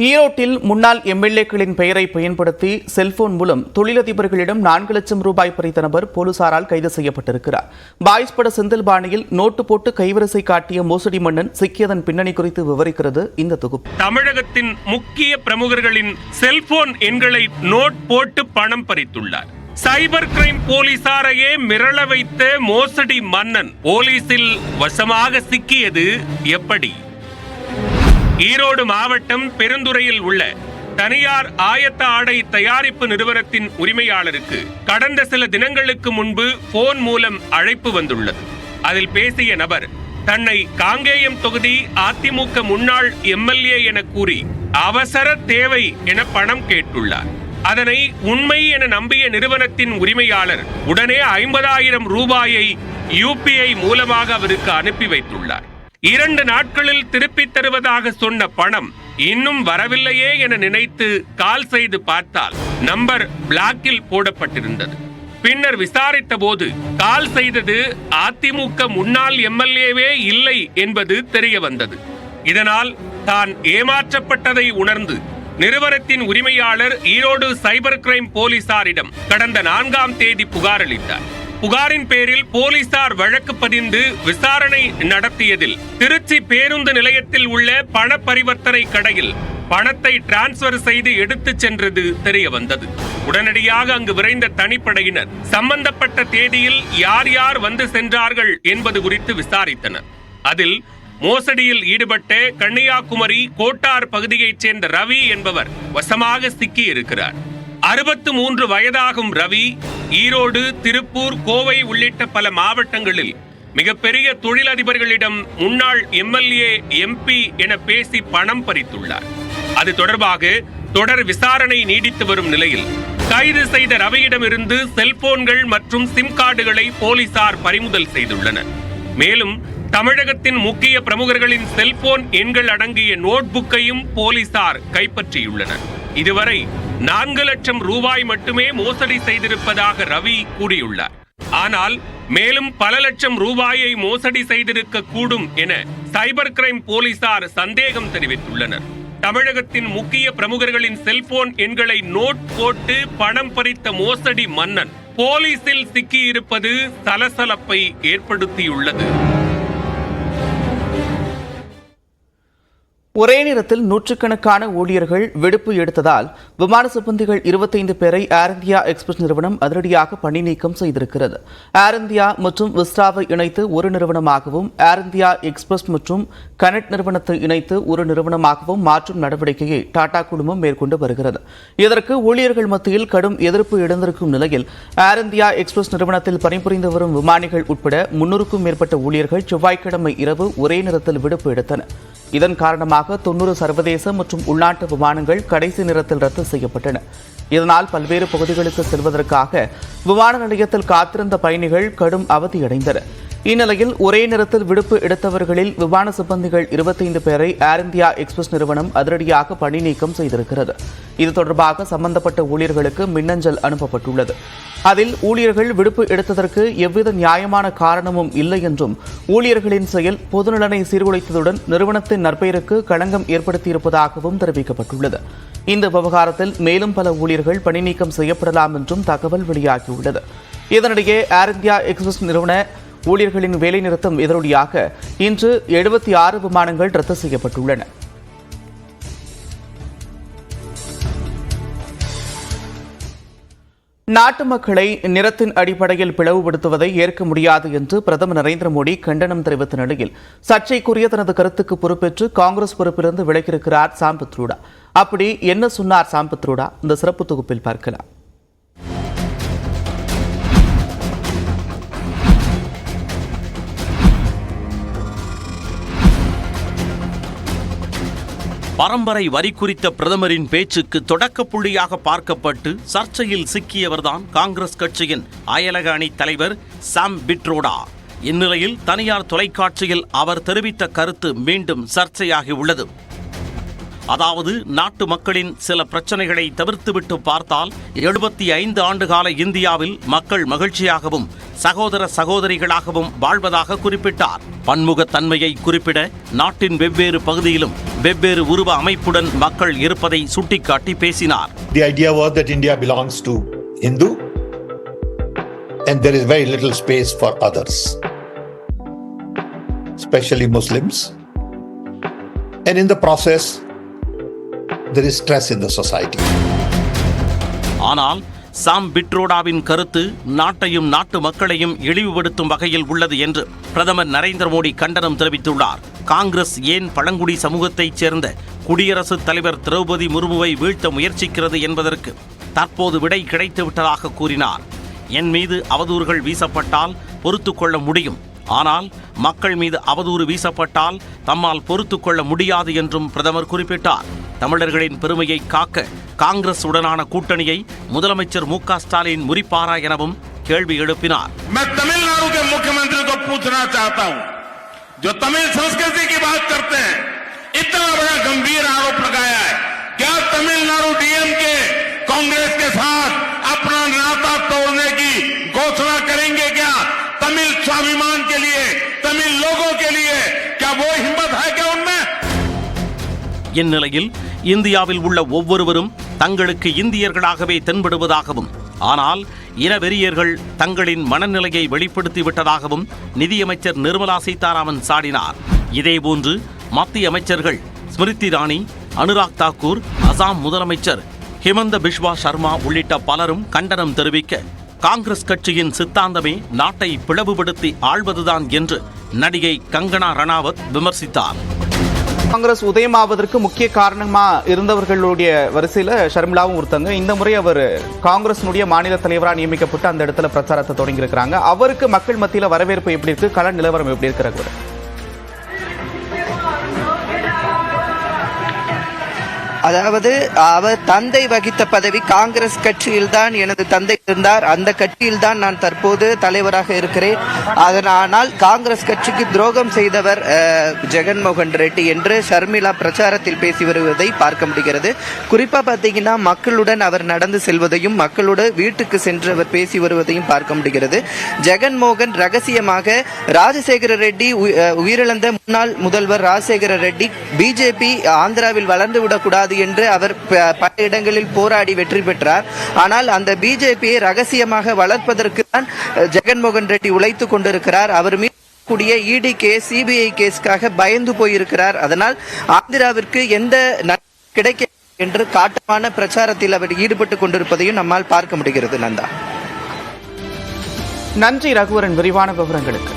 ஈரோட்டில் முன்னாள் எம்எல்ஏக்களின் பெயரை பயன்படுத்தி செல்போன் மூலம் தொழிலதிபர்களிடம் 4 லட்சம் ரூபாய் பறித்த நபர் போலீசாரால் கைது செய்யப்பட்டிருக்கிறார். பாய்ஸ் பட செந்தில் பாணியில் நோட்டு போட்டு கைவரிசை காட்டிய மோசடி மன்னன் சிக்கியதன் பின்னணி குறித்து விவரிக்கிறது இந்த தொகுப்பு. தமிழகத்தின் முக்கிய பிரமுகர்களின் செல்போன் எண்களை நோட் போட்டு பணம் பறித்துள்ளார். சைபர் கிரைம் போலீசாரையே மிரள வைத்த மோசடி மன்னன் போலீசில் வசமாக சிக்கியது எப்படி? ஈரோடு மாவட்டம் பெருந்துறையில் உள்ள தனியார் ஆயத்த ஆடை தயாரிப்பு நிறுவனத்தின் உரிமையாளருக்கு கடந்த சில தினங்களுக்கு முன்பு போன் மூலம் அழைப்பு வந்துள்ளது. அதில் பேசிய நபர் தன்னை காங்கேயம் தொகுதி அதிமுக முன்னாள் எம்எல்ஏ என கூறி அவசர தேவை என பணம் கேட்டுள்ளார். அதனை உண்மை என நம்பிய நிறுவனத்தின் உரிமையாளர் உடனே 50,000 ரூபாயை UPI மூலமாக அவருக்கு அனுப்பி வைத்துள்ளார். 2 நாட்களில் திருப்பித் தருவதாக சொன்ன பணம் இன்னும் வரவில்லையே என நினைத்து கால் செய்து பார்த்தால் நம்பர் பிளாக்கில் போடப்பட்டிருந்தது. பின்னர் விசாரித்த போது கால் செய்தது அதிமுக முன்னாள் எம்எல்ஏவே இல்லை என்பது தெரிய வந்தது. இதனால் தான் ஏமாற்றப்பட்டதை உணர்ந்து நிறுவனத்தின் உரிமையாளர் ஈரோடு சைபர் கிரைம் போலீசாரிடம் கடந்த 4ஆம் தேதி புகார் அளித்தார். புகாரின் பேரில் போலீசார் வழக்கு பதிந்து விசாரணை நடத்தியதில் திருச்சி பேருந்து நிலையத்தில் உள்ள பண பரிவர்த்தனை கடையில் பணத்தை டிரான்ஸ்பர் செய்து எடுத்துச் சென்றது தெரிய வந்தது. உடனடியாக அங்கு விரைந்த தனிப்படையினர் சம்பந்தப்பட்ட தேதியில் யார் யார் வந்து சென்றார்கள் என்பது குறித்து விசாரித்தனர். அதில் மோசடியில் ஈடுபட்ட கன்னியாகுமரி கோட்டார் பகுதியைச் சேர்ந்த ரவி என்பவர் வசமாக சிக்கி இருக்கிறார். 63 வயதாகும் ரவி ஈரோடு, திருப்பூர், கோவை உள்ளிட்ட பல மாவட்டங்களில் மிகப்பெரிய தொழிலதிபர்களிடம் முன்னாள் எம்எல்ஏ, MP என பேசி பணம் பறித்துள்ளார். அது தொடர்பாக தொடர் விசாரணை நீடித்து வரும் நிலையில் கைது செய்த ரவியிடமிருந்து செல்போன்கள் மற்றும் சிம் கார்டுகளை போலீசார் பறிமுதல் செய்துள்ளனர். மேலும் தமிழகத்தின் முக்கிய பிரமுகர்களின் செல்போன் எண்கள் அடங்கிய நோட்புக்கையும் போலீசார் கைப்பற்றியுள்ளனர். இதுவரை 4 லட்சம் ரூபாய் மட்டுமே மோசடி செய்திருப்பதாக ரவி கூறியுள்ளார். ஆனால் மேலும் பல லட்சம் ரூபாயை மோசடி செய்திருக்க கூடும் என சைபர் கிரைம் போலீசார் சந்தேகம் தெரிவித்துள்ளனர். தமிழகத்தின் முக்கிய பிரமுகர்களின் செல்போன் எண்களை நோட் போட்டு பணம் பறித்த மோசடி மன்னன் போலீசில் சிக்கியிருப்பது சலசலப்பை ஏற்படுத்தியுள்ளது. ஒரே நேரத்தில் நூற்றுக்கணக்கான ஊழியர்கள் விடுப்பு எடுத்ததால் விமான சிப்பந்திகள் 25 பேரை ஏர் இந்தியா எக்ஸ்பிரஸ் நிறுவனம் அதிரடியாக பணி நீக்கம் செய்திருக்கிறது. ஏர் இந்தியா மற்றும் விஸ்டாவை இணைத்து ஒரு நிறுவனமாகவும், ஏர் இந்தியா எக்ஸ்பிரஸ் மற்றும் கனெக்ட் நிறுவனத்தை இணைத்து ஒரு நிறுவனமாகவும் மாற்றும் நடவடிக்கையை டாடா குழுமம் மேற்கொண்டு வருகிறது. இதற்கு ஊழியர்கள் மத்தியில் கடும் எதிர்ப்பு எழுந்திருக்கும் நிலையில் ஏர் இந்தியா எக்ஸ்பிரஸ் நிறுவனத்தில் பணிபுரிந்து வரும் விமானிகள் உட்பட 300க்கும் மேற்பட்ட ஊழியர்கள் செவ்வாய்க்கிழமை இரவு ஒரே நேரத்தில் விடுப்பு எடுத்தனர். இதன் காரணமாக 90 சர்வதேச மற்றும் உள்நாட்டு விமானங்கள் கடைசி நேரத்தில் ரத்து செய்யப்பட்டன. இதனால் பல்வேறு பகுதிகளுக்கு செல்வதற்காக விமான நிலையத்தில் காத்திருந்த பயணிகள் கடும் அவதியடைந்தனர். இந்நிலையில் ஒரே நேரத்தில் விடுப்பு எடுத்தவர்களில் விமான சிப்பந்திகள் 25 பேரை ஏர் இந்தியா எக்ஸ்பிரஸ் நிறுவனம் அதிரடியாக பணி நீக்கம் செய்திருக்கிறது. இது தொடர்பாக சம்பந்தப்பட்ட ஊழியர்களுக்கு மின்னஞ்சல் அனுப்பப்பட்டுள்ளது. அதில் ஊழியர்கள் விடுப்பு எடுத்ததற்கு எவ்வித நியாயமான காரணமும் இல்லை என்றும், ஊழியர்களின் செயல் பொதுநலனை சீர்குலைத்ததுடன் நிறுவனத்தின் நற்பெயருக்கு களங்கம் ஏற்படுத்தியிருப்பதாகவும் தெரிவிக்கப்பட்டுள்ளது. இந்த விவகாரத்தில் மேலும் பல ஊழியர்கள் பணி நீக்கம் செய்யப்படலாம் என்றும் தகவல் வெளியாகியுள்ளது. இதனிடையே ஏர் இந்தியா எக்ஸ்பிரஸ் நிறுவன ஊழியர்களின் வேலைநிறுத்தம் எதிரொலியாக இன்று 76 விமானங்கள் ரத்து செய்யப்பட்டுள்ளன. நாட்டு மக்களை நிறத்தின் அடிப்படையில் பிளவுபடுத்துவதை ஏற்க முடியாது என்று பிரதமர் நரேந்திர மோடி கண்டனம் தெரிவித்த நிலையில் சர்ச்சைக்குரிய தனது கருத்துக்கு பொறுப்பேற்று காங்கிரஸ் பொறுப்பிலிருந்து விலகியிருக்கிறார் சாம் பித்ரோடா. அப்படி என்ன சொன்னார் சாம் பித்ரோடா? இந்த சிறப்பு தொகுப்பில் பார்க்கலாம். பரம்பரை வரி குறித்த பிரதமரின் பேச்சுக்கு தொடக்க புள்ளியாக பார்க்கப்பட்டு சர்ச்சையில் சிக்கியவர்தான் காங்கிரஸ் கட்சியின் அயலக அணி தலைவர் சாம் பிட்ரோடா. இந்நிலையில் தனியார் தொலைக்காட்சியில் அவர் தெரிவித்த கருத்து மீண்டும் சர்ச்சையாகியுள்ளது. அதாவது, நாட்டு மக்களின் சில பிரச்சனைகளை தவிர்த்துவிட்டு பார்த்தால் 75 ஆண்டுகால இந்தியாவில் மக்கள் மகிழ்ச்சியாகவும் சகோதர சகோதரிகளாகவும் வாழ்வதாக குறிப்பிட்டார். பன்முகத்தன்மையை குறிப்பிட நாட்டின் வெவ்வேறு பகுதியிலும் வெவ்வேறு உருவ அமைப்புடன் மக்கள் இருப்பதை சுட்டிக்காட்டி பேசினார். The idea was that India belongs to Hindu and there is very little space for others, especially Muslims. And in the process, there is stress in the society. ஆனால் சாம் பிட்ரோடாவின் கருத்து நாட்டையும் நாட்டு மக்களையும் இழிவுபடுத்தும் வகையில் உள்ளது என்று பிரதமர் நரேந்திர மோடி கண்டனம் தெரிவித்துள்ளார். காங்கிரஸ் ஏன் பழங்குடி சமூகத்தைச் சேர்ந்த குடியரசுத் தலைவர் திரௌபதி முர்முவை வீழ்த்த முயற்சிக்கிறது என்பதற்கு தற்போது விடை கிடைத்துவிட்டதாக கூறினார். என் மீது அவதூறுகள் வீசப்பட்டால் பொறுத்து கொள்ள முடியும், ஆனால் மக்கள் மீது அவதூறு வீசப்பட்டால் தம்மால் பொறுத்து கொள்ள முடியாது என்றும் பிரதமர் குறிப்பிட்டார். தமிழர்களின் பெருமையை காக்க காங்கிரஸ் உடனான கூட்டணியை முதலமைச்சர் மு.க. ஸ்டாலின் முறிப்பாரா எனவும் கேள்வி எழுப்பினார். मैं तमिलनाडु के मुख्यमंत्री को पूछना चाहता हूं, जो तमिल संस्कृति की बात करते हैं, इतना बड़ा गंभीर आरोप लगाया है, क्या तमिलनाडु डीएमके कांग्रेस के साथ अपना नाता तोड़ने की घोषणा करेंगे? क्या तमिल स्वाभिमान के लिए, तमिल लोगों के लिए क्या वो हिम्मत है क्या उनमें? இந்நிலையில் இந்தியாவில் உள்ள ஒவ்வொருவரும் தங்களுக்கு இந்தியர்களாகவே தென்படுவதாகவும், ஆனால் இனவெறியர்கள் தங்களின் மனநிலையை வெளிப்படுத்திவிட்டதாகவும் நிதியமைச்சர் நிர்மலா சீதாராமன் சாடினார். இதேபோன்று மத்திய அமைச்சர்கள் ஸ்மிருதி இரானி, அனுராக் தாக்கூர், அசாம் முதலமைச்சர் ஹிமந்த பிஸ்வா சர்மா உள்ளிட்ட பலரும் கண்டனம் தெரிவிக்க, காங்கிரஸ் கட்சியின் சித்தாந்தமே நாட்டை பிளவுபடுத்தி ஆள்வதுதான் என்று நடிகை கங்கனா ரணாவத் விமர்சித்தார். காங்கிரஸ் உதயமாவதற்கு முக்கிய காரணமா இருந்தவர்களுடைய வரிசையில ஷர்மிளாவும் ஒருத்தங்க. இந்த முறை அவர் காங்கிரஸினுடைய மாநில தலைவராக நியமிக்கப்பட்டு அந்த இடத்துல பிரச்சாரத்தை தொடங்கி இருக்கிறாங்க. அவருக்கு மக்கள் மத்தியில வரவேற்பு எப்படி இருக்கு, கள நிலவரம் எப்படி இருக்கிறாங்க? அதாவது அவர் தந்தை வகித்த பதவி காங்கிரஸ் கட்சியில்தான் எனது தந்தை இருந்தார், அந்த கட்சியில்தான் நான் தற்போது தலைவராக இருக்கிறேன். அதனால் காங்கிரஸ் கட்சிக்கு துரோகம் செய்தவர் ஜெகன்மோகன் ரெட்டி என்று ஷர்மிளா பிரச்சாரத்தில் பேசி வருவதை பார்க்க முடிகிறது. குறிப்பா பார்த்தீங்கன்னா மக்களுடன் அவர் நடந்து செல்வதையும் மக்களோட வீட்டுக்கு சென்று அவர் பேசி வருவதையும் பார்க்க முடிகிறது. ஜெகன்மோகன் ரகசியமாக ராஜசேகர ரெட்டி உயிரிழந்த முன்னாள் முதல்வர் ராஜசேகர ரெட்டி பிஜேபி ஆந்திராவில் வளர்ந்துவிடக்கூடாது என்று அவர் பல இடங்களில் போராடி வெற்றி பெற்றார். ஆனால் அந்த பிஜேபியை ரகசியமாக வளர்ப்பதற்கு தான் ஜெகன்மோகன் ரெட்டி உழைத்துக் கொண்டிருக்கிறார். அவர் மீது கூடிய இடி கேஸ், சிபிஐ கேஸ்க்காக பயந்து போயிருக்கிறார். அதனால் ஆந்திராவிற்கு எந்த கிடைக்க என்று காட்டமான பிரச்சாரத்தில் அவர் ஈடுபட்டுக் கொண்டிருப்பதையும் நம்மால் பார்க்க முடிகிறது. நந்தா, நன்றி ரகுவரன் விரிவான விவரங்களுக்கு.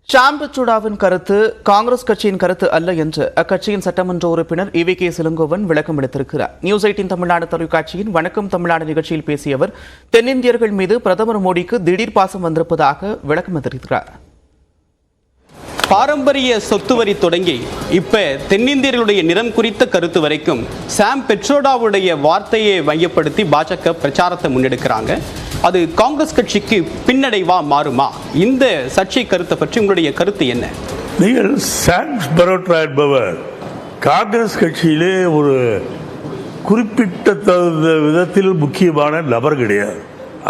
சாம் பிட்ரோடாவின் கருத்து காங்கிரஸ் கட்சியின் கருத்து அல்ல என்று அக்கட்சியின் சட்டமன்ற உறுப்பினர் EVK இளங்கோவன் விளக்கம் அளித்திருக்கிறார். நியூஸ் 18 தமிழ்நாடு தொலைக்காட்சியின் வணக்கம் தமிழ்நாடு நிகழ்ச்சியில் பேசிய அவர் தென்னிந்தியர்கள் மீது பிரதமர் மோடிக்கு திடீர் பாசம் வந்திருப்பதாக விளக்கம் அளித்திருக்கிறார். பாரம்பரிய சொத்து வரி தொடங்கி இப்ப தென்னிந்தியர்களுடைய நிறம் குறித்த கருத்து வரைக்கும் சாம் பிட்ரோடாவுடைய வார்த்தையை மையப்படுத்தி பாஜக பிரச்சாரத்தை முன்னெடுக்கிறாங்க. அது காங்கிரஸ் கட்சிக்கு பின்னடைவா மாறுமா? இந்த சர்ச்சை கருத்தை பற்றி உங்களுடைய கருத்து என்ன? நீங்கள் சாம் பிட்ரோடா என்பவர் காங்கிரஸ் கட்சியிலே ஒரு குறிப்பிட்ட விதத்தில் முக்கியமான நபர் கிடையாது.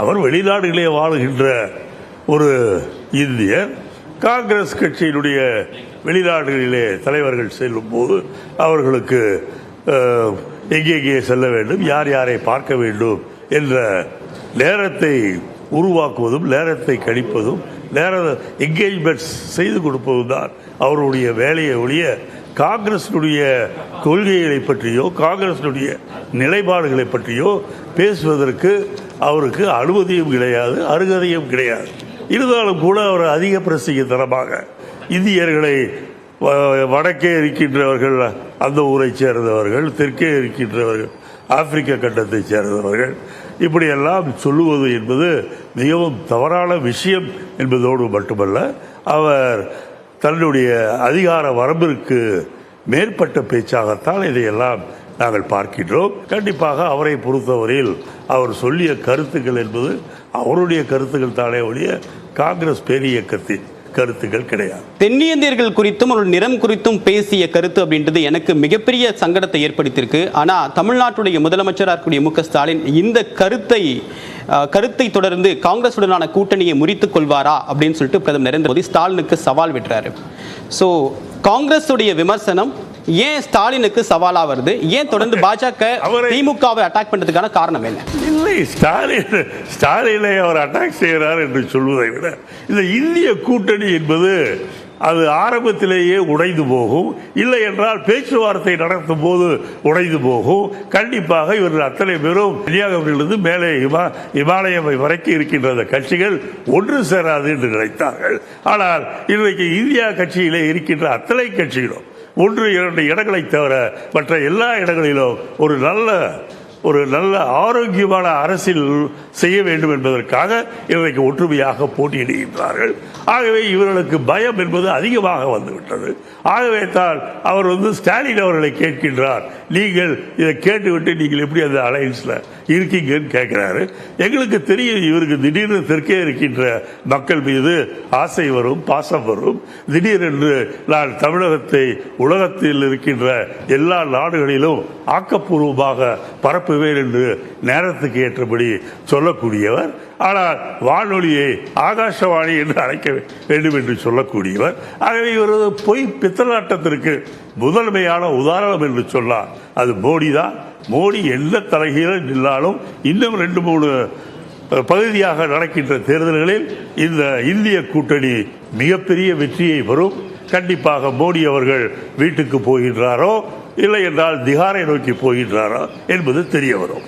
அவர் வெளிநாடுகளே வாழுகின்ற ஒரு இந்தியர். காங்கிரஸ் கட்சியினுடைய வெளிநாடுகளிலே தலைவர்கள் செல்லும் போது அவர்களுக்கு எங்கெங்கே செல்ல வேண்டும், யார் யாரை பார்க்க வேண்டும் என்ற நேரத்தை உருவாக்குவதும் நேரத்தை கணிப்பதும் என்கேஜ்மெண்ட்ஸ் செய்து கொடுப்பதும் தான் அவருடைய வேலையை ஒழிய காங்கிரஸினுடைய கொள்கைகளை பற்றியோ காங்கிரஸினுடைய நிலைப்பாடுகளை பற்றியோ பேசுவதற்கு அவருக்கு அனுமதியும் கிடையாது, அருகதையும் கிடையாது. இருந்தாலும் கூட அவர் அதிக பிரசித்தனமாக இந்தியர்களை வடக்கே இருக்கின்றவர்கள் அந்த ஊரை சேர்ந்தவர்கள், தெற்கே இருக்கின்றவர்கள் ஆப்பிரிக்க கண்டத்தை சேர்ந்தவர்கள், இப்படியெல்லாம் சொல்லுவது என்பது மிகவும் தவறான விஷயம் என்பதோடு மட்டுமல்ல, அவர் தன்னுடைய அதிகார வரம்பிற்கு மேற்பட்ட பேச்சாகத்தான் இதையெல்லாம் நாங்கள் பார்க்கின்றோம். கண்டிப்பாக அவரை பொறுத்தவரையில் அவர் சொல்லிய கருத்துக்கள் என்பது அவருடைய கருத்துக்கள் தானே ஒழிய காங்கிரஸ் பேரியக்கத்தின் கருத்துக்கள் கிடையாது. தென்னிந்தியர்கள் குறித்தும் ஒரு நிறம் குறித்தும் பேசிய கருத்து அப்படின்றது எனக்கு மிகப்பெரிய சங்கடத்தை ஏற்படுத்தியிருக்கு. ஆனா தமிழ்நாட்டுடைய முதலமைச்சராக இருக்கக்கூடிய மு.க. ஸ்டாலின் இந்த கருத்தை தொடர்ந்து காங்கிரசுடனான கூட்டணியை முறித்துக் கொள்வாரா அப்படின்னு சொல்லிட்டு பிரதமர் நரேந்திர மோடி ஸ்டாலினுக்கு சவால் விடுறாரு. ஸோ காங்கிரஸுடைய விமர்சனம் ஏன் ஸ்டாலினுக்கு சவாலா வருது? ஏன் தொடர்ந்து பாஜக திமுகவை அட்டாக் பண்றதுக்கான காரணம் என்ன? இல்லை, ஸ்டாலினை அவர் அட்டாக் செய்கிறார் என்று சொல்வதை விட இந்த இந்திய கூட்டணி என்பது அது ஆரம்பத்திலேயே உடைந்து போகும், இல்லை என்றால் பேச்சுவார்த்தை நடத்தும் போது உடைந்து போகும். கண்டிப்பாக இவர்கள் அத்தனை பேரும் கன்னியாகுமரியிலிருந்து மேலே இமாலயம் வரைக்கும் இருக்கின்ற கட்சிகள் ஒன்று சேராது என்று நினைத்தார்கள். ஆனால் இன்றைக்கு இந்தியா கட்சியிலே இருக்கின்ற அத்தனை கட்சிகளும் 1-2 இடங்களை தவிர மற்ற எல்லா இடங்களிலும் ஒரு நல்ல ஆரோக்கியமான அரசியல் செய்ய வேண்டும் என்பதற்காக இன்றைக்கு ஒற்றுமையாக போட்டியிடுகின்றார்கள். ஆகவே இவர்களுக்கு பயம் என்பது அதிகமாக வந்துவிட்டது. ஆகவே தான் அவர் ஸ்டாலின் அவர்களை கேட்கின்றார், நீங்கள் இதை கேட்டுவிட்டு நீங்கள் எப்படி அந்த அலையன்ஸ்ல இருக்கீங்கன்னு கேட்கிறாரு. எங்களுக்கு தெரியும் இவருக்கு திடீர்னு தெற்கே இருக்கின்ற மக்கள் மீது ஆசை வரும், பாசம் வரும். திடீரென்று நான் தமிழகத்தை உலகத்தில் இருக்கின்ற எல்லா நாடுகளிலும் ஆக்கப்பூர்வமாக பரப்புவேன் என்று நேரத்துக்கு ஏற்றபடி சொல்லக்கூடியவர். ஆனால் வானொலியை ஆகாசவாணி என்று அழைக்க வேண்டும் என்று சொல்லக்கூடியவர். ஆகவே இவரது பொய் பித்தலாட்டத்திற்கு முதன்மையான உதாரணம் என்று சொன்னார் அது மோடி தான். மோடி எந்த தலைகீழும் இல்லாலும் இன்னும் 2-3 பகுதியாக நடக்கின்ற தேர்தல்களில் இந்த இந்திய கூட்டணி மிகப்பெரிய வெற்றியை பெறும். கண்டிப்பாக மோடி அவர்கள் வீட்டுக்கு போகின்றாரோ இல்லை என்றால் திகாரை நோக்கி போகின்றாரோ என்பது தெரிய வரும்.